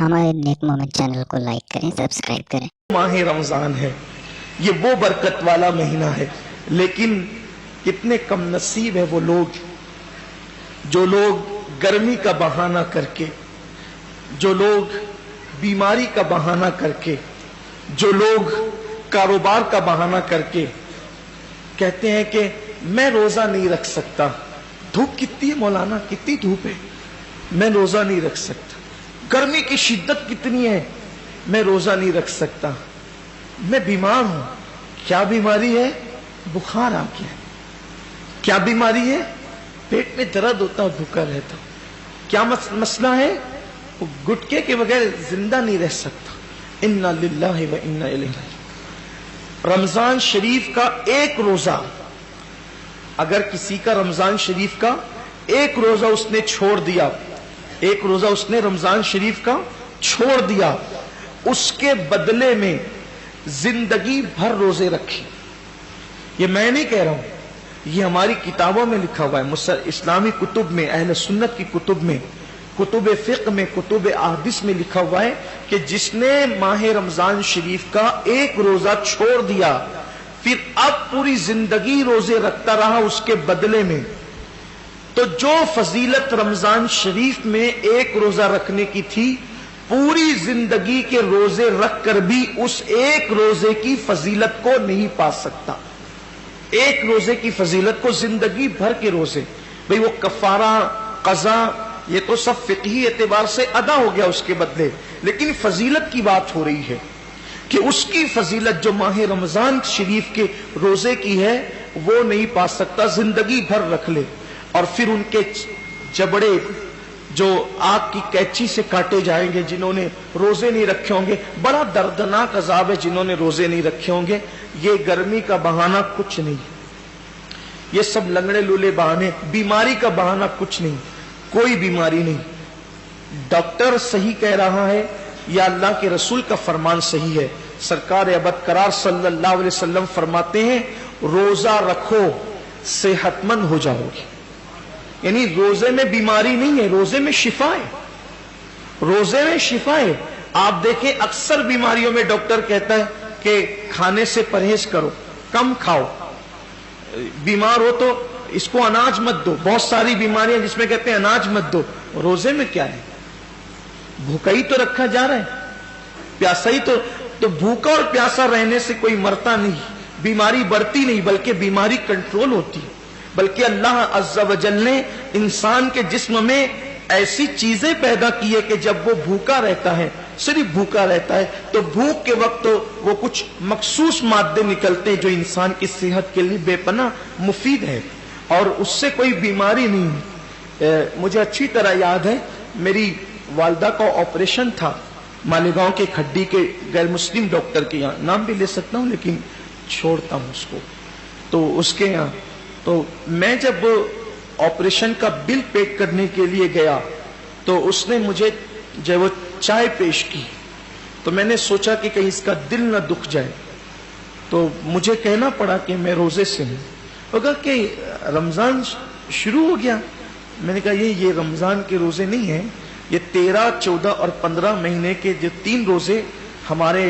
ہمارے نیک moment channel کو like کریں، سبسکرائب کریں۔ ماہ رمضان ہے، یہ وہ برکت والا مہینہ ہے، لیکن کتنے کم نصیب ہے وہ لوگ جو گرمی کا بہانہ کر کے، جو لوگ بیماری کا بہانہ کر کے، جو لوگ کاروبار کا بہانہ کر کے کہتے ہیں کہ میں روزہ نہیں رکھ سکتا۔ دھوپ کتنی ہے مولانا، کتنی دھوپ ہے، میں روزہ نہیں رکھ سکتا۔ گرمی کی شدت کتنی ہے، میں روزہ نہیں رکھ سکتا۔ میں بیمار ہوں۔ کیا بیماری ہے؟ بخار آ گیا۔ کیا بیماری ہے؟ پیٹ میں درد ہوتا ہے، بھوکا رہتا ہوں۔ کیا مسئلہ ہے؟ وہ گٹکے کے بغیر زندہ نہیں رہ سکتا۔ انا للہ و انا الیہ راجعون۔ رمضان شریف کا ایک روزہ، اگر کسی کا رمضان شریف کا ایک روزہ اس نے چھوڑ دیا، ایک روزہ اس نے رمضان شریف کا چھوڑ دیا، اس کے بدلے میں زندگی بھر روزے رکھے۔ یہ میں نہیں کہہ رہا ہوں، یہ ہماری کتابوں میں لکھا ہوا ہے، اسلامی کتب میں، اہل سنت کی کتب میں، کتب فقہ میں، کتب احادیث میں لکھا ہوا ہے کہ جس نے ماہ رمضان شریف کا ایک روزہ چھوڑ دیا، پھر اب پوری زندگی روزے رکھتا رہا اس کے بدلے میں، تو جو فضیلت رمضان شریف میں ایک روزہ رکھنے کی تھی، پوری زندگی کے روزے رکھ کر بھی اس ایک روزے کی فضیلت کو نہیں پا سکتا۔ ایک روزے کی فضیلت کو زندگی بھر کے روزے، بھئی وہ کفارہ، قضا، یہ تو سب فقہی اعتبار سے ادا ہو گیا اس کے بدلے، لیکن فضیلت کی بات ہو رہی ہے کہ اس کی فضیلت جو ماہ رمضان شریف کے روزے کی ہے وہ نہیں پا سکتا، زندگی بھر رکھ لے۔ اور پھر ان کے جبڑے جو آگ کی قینچی سے کاٹے جائیں گے جنہوں نے روزے نہیں رکھے ہوں گے۔ بڑا دردناک عذاب ہے جنہوں نے روزے نہیں رکھے ہوں گے۔ یہ گرمی کا بہانہ کچھ نہیں، یہ سب لنگڑے لولے بہانے، بیماری کا بہانہ کچھ نہیں، کوئی بیماری نہیں۔ ڈاکٹر صحیح کہہ رہا ہے یا اللہ کے رسول کا فرمان صحیح ہے؟ سرکار ابد قرار صلی اللہ علیہ وسلم فرماتے ہیں روزہ رکھو صحت مند ہو جاؤ گے۔ یعنی روزے میں بیماری نہیں ہے، روزے میں شفا ہے، روزے میں شفا ہے۔ آپ دیکھیں اکثر بیماریوں میں ڈاکٹر کہتا ہے کہ کھانے سے پرہیز کرو، کم کھاؤ، بیمار ہو تو اس کو اناج مت دو۔ بہت ساری بیماریاں جس میں کہتے ہیں اناج مت دو، روزے میں کیا ہے؟ بھوکا ہی تو رکھا جا رہا ہے، پیاسا ہی تو بھوکا اور پیاسا رہنے سے کوئی مرتا نہیں، بیماری بڑھتی نہیں بلکہ بیماری کنٹرول ہوتی ہے۔ بلکہ اللہ عز و جل نے انسان کے جسم میں ایسی چیزیں پیدا کی ہے کہ جب وہ بھوکا رہتا ہے، صرف بھوکا رہتا ہے، تو بھوک کے وقت وہ کچھ مخصوص مادے نکلتے ہیں جو انسان کی صحت کے لیے بے پناہ مفید ہے، اور اس سے کوئی بیماری نہیں۔ مجھے اچھی طرح یاد ہے میری والدہ کا آپریشن تھا مالیگاؤں کے کھڈی کے غیر مسلم ڈاکٹر کے یہاں، نام بھی لے سکتا ہوں لیکن چھوڑتا ہوں اس کو، تو اس کے یہاں تو میں جب آپریشن کا بل پے کرنے کے لیے گیا تو اس نے مجھے جب وہ چائے پیش کی تو میں نے سوچا کہ کہیں اس کا دل نہ دکھ جائے، تو مجھے کہنا پڑا کہ میں روزے سے ہوں۔ وہ کہا کہ رمضان شروع ہو گیا۔ میں نے کہا یہ رمضان کے روزے نہیں ہیں، یہ 13، 14 اور 15 مہینے کے جو 3 روزے ہمارے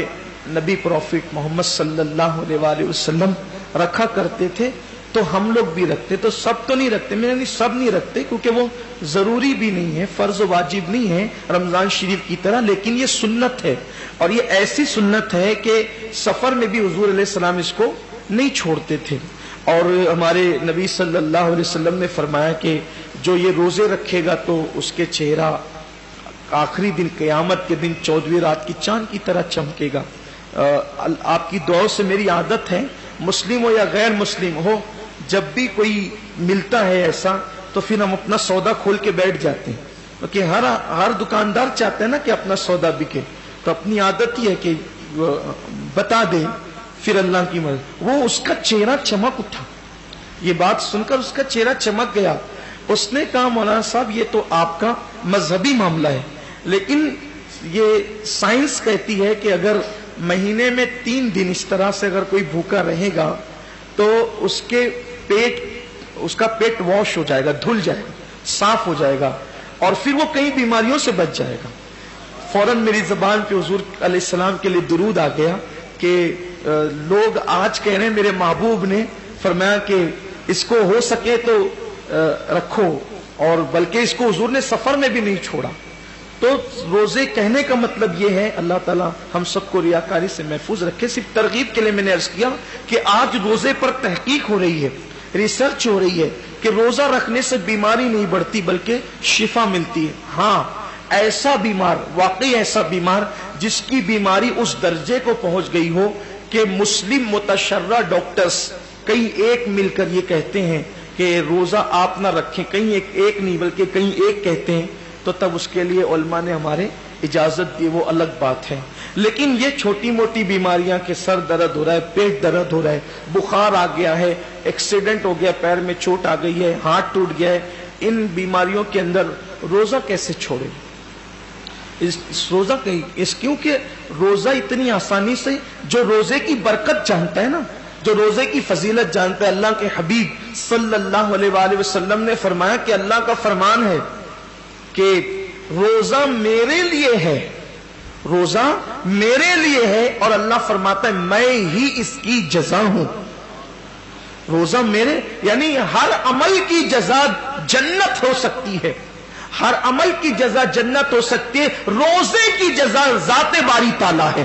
نبی پروفٹ محمد صلی اللہ علیہ وآلہ وسلم رکھا کرتے تھے تو ہم لوگ بھی رکھتے، تو سب تو نہیں رکھتے۔ میں نے سب نہیں رکھتے کیونکہ وہ ضروری بھی نہیں ہے، فرض و واجب نہیں ہے رمضان شریف کی طرح، لیکن یہ سنت ہے، اور یہ ایسی سنت ہے کہ سفر میں بھی حضور علیہ السلام اس کو نہیں چھوڑتے تھے۔ اور ہمارے نبی صلی اللہ علیہ وسلم نے فرمایا کہ جو یہ روزے رکھے گا تو اس کے چہرہ آخری دن قیامت کے دن 14ویں رات کی چاند کی طرح چمکے گا۔ آپ کی دعاؤں سے میری عادت ہے، مسلم ہو یا غیر مسلم ہو، جب بھی کوئی ملتا ہے ایسا تو پھر ہم اپنا سودا کھول کے بیٹھ جاتے ہیں، کیونکہ ہر دکاندار چاہتا ہے نا کہ اپنا سودا بکے، تو اپنی عادت ہی ہے کہ بتا دے، پھر اللہ کی مدد۔ وہ اس کا چہرہ چمک اٹھا، یہ بات سن کر اس کا چہرہ چمک گیا۔ اس نے کہا مولانا صاحب یہ تو آپ کا مذہبی معاملہ ہے، لیکن یہ سائنس کہتی ہے کہ اگر مہینے میں 3 دن اس طرح سے اگر کوئی بھوکا رہے گا تو اس کا پیٹ واش ہو جائے گا، دھل جائے گا، صاف ہو جائے گا، اور پھر وہ کئی بیماریوں سے بچ جائے گا۔ فوراً میری زبان پہ حضور علیہ السلام کے لیے درود آ گیا کہ لوگ آج کہہ رہے ہیں میرے محبوب نے فرمایا کہ اس کو ہو سکے تو رکھو، اور بلکہ اس کو حضور نے سفر میں بھی نہیں چھوڑا۔ تو روزے کہنے کا مطلب یہ ہے، اللہ تعالیٰ ہم سب کو ریاکاری سے محفوظ رکھے۔ صرف ترغیب کے لیے میں نے عرض کیا کہ آج روزے پر تحقیق ہو رہی ہے، ریسرچ ہو رہی ہے کہ روزہ رکھنے سے بیماری نہیں بڑھتی بلکہ شفا ملتی ہے۔ ہاں، ایسا بیمار، واقعی ایسا بیمار جس کی بیماری اس درجے کو پہنچ گئی ہو کہ مسلم متشرع ڈاکٹرز کئی ایک مل کر یہ کہتے ہیں کہ روزہ آپ نہ رکھیں، کہیں ایک نہیں بلکہ کہیں ایک کہتے ہیں، تو تب اس کے لیے علماء نے ہمارے اجازت دی، وہ الگ بات ہے۔ لیکن یہ چھوٹی موٹی بیماریاں کہ سر درد ہو رہا ہے، پیٹ درد ہو رہا ہے، بخار آ گیا ہے، ایکسیڈنٹ ہو گیا، پیر میں چوٹ آ گئی ہے، ہاتھ ٹوٹ گیا ہے، ان بیماریوں کے اندر روزہ کیسے چھوڑے؟ روزہ کیونکہ روزہ اتنی آسانی سے، جو روزے کی برکت جانتا ہے نا، جو روزے کی فضیلت جانتا ہے، اللہ کے حبیب صلی اللہ علیہ وآلہ وسلم نے فرمایا کہ اللہ کا فرمان ہے کہ روزہ میرے لیے ہے، روزہ میرے لیے ہے، اور اللہ فرماتا ہے میں ہی اس کی جزا ہوں۔ روزہ میرے، یعنی ہر عمل کی جزا جنت ہو سکتی ہے، ہر عمل کی جزا جنت ہو سکتی ہے، روزے کی جزا ذات باری تعالیٰ ہے۔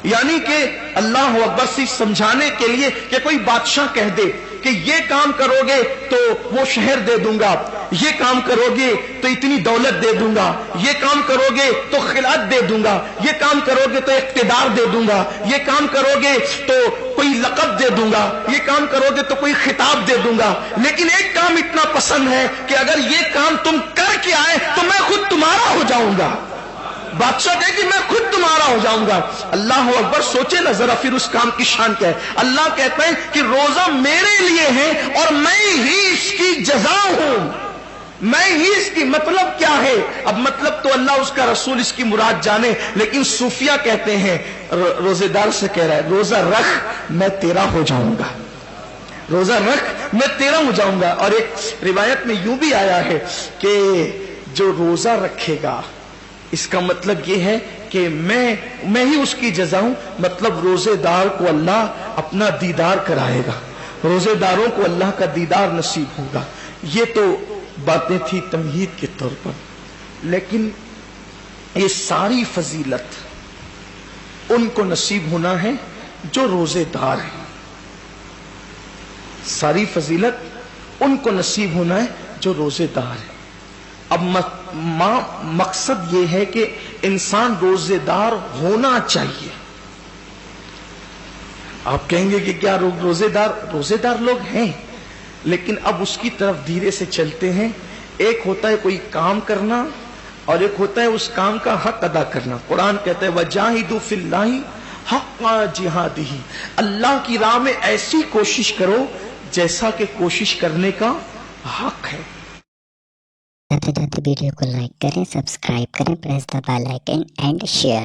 یعنی کہ اللہ اکبر سے سمجھانے کے لیے کہ کوئی بادشاہ کہہ دے کہ یہ کام کرو گے تو وہ شہر دے دوں گا، یہ کام کرو گے تو اتنی دولت دے دوں گا، یہ کام کرو گے تو خلعت دے دوں گا، یہ کام کرو گے تو اقتدار دے دوں گا، یہ کام کرو گے تو کوئی لقب دے دوں گا، یہ کام کرو گے تو کوئی خطاب دے دوں گا، لیکن ایک کام اتنا پسند ہے کہ اگر یہ کام تم کر کے آئے تو میں خود تمہارا ہو جاؤں گا۔ بادشاہ کہے کہ میں خود تمہارا ہو جاؤں گا۔ اللہ اکبر، سوچے نا ذرا پھر اس کام کی شان کیا ہے۔ اللہ کہتا ہے کہ روزہ میرے لیے ہے اور میں ہی اس کی جزا ہوں، میں ہی اس کی۔ مطلب کیا ہے؟ اب مطلب تو اللہ اس کا رسول اس کی مراد جانے، لیکن صوفیہ کہتے ہیں، روزے دار سے کہہ رہا ہے روزہ رکھ میں تیرا ہو جاؤں گا، روزہ رکھ میں تیرا ہو جاؤں گا۔ اور ایک روایت میں یوں بھی آیا ہے کہ جو روزہ رکھے گا، اس کا مطلب یہ ہے کہ میں ہی اس کی جزا ہوں، مطلب روزے دار کو اللہ اپنا دیدار کرائے گا، روزے داروں کو اللہ کا دیدار نصیب ہوگا۔ یہ تو باتیں تھی تمہید کے طور پر، لیکن یہ ساری فضیلت ان کو نصیب ہونا ہے جو روزے دار ہیں، ساری فضیلت ان کو نصیب ہونا ہے جو روزے دار ہیں۔ اب مقصد یہ ہے کہ انسان روزے دار ہونا چاہیے۔ آپ کہیں گے کہ کیا روزے دار لوگ ہیں، لیکن اب اس کی طرف دھیرے سے چلتے ہیں۔ ایک ہوتا ہے کوئی کام کرنا اور ایک ہوتا ہے اس کام کا حق ادا کرنا۔ قرآن کہتا ہے وَجَاهِدُوا فِي اللَّهِ حَقَّ جِهَادِهِ، اللہ کی راہ میں ایسی کوشش کرو جیسا کہ کوشش کرنے کا حق ہے۔ جاتے جاتے ویڈیو کو لائک کریں، سبسکرائب کریں، press the bell icon and share.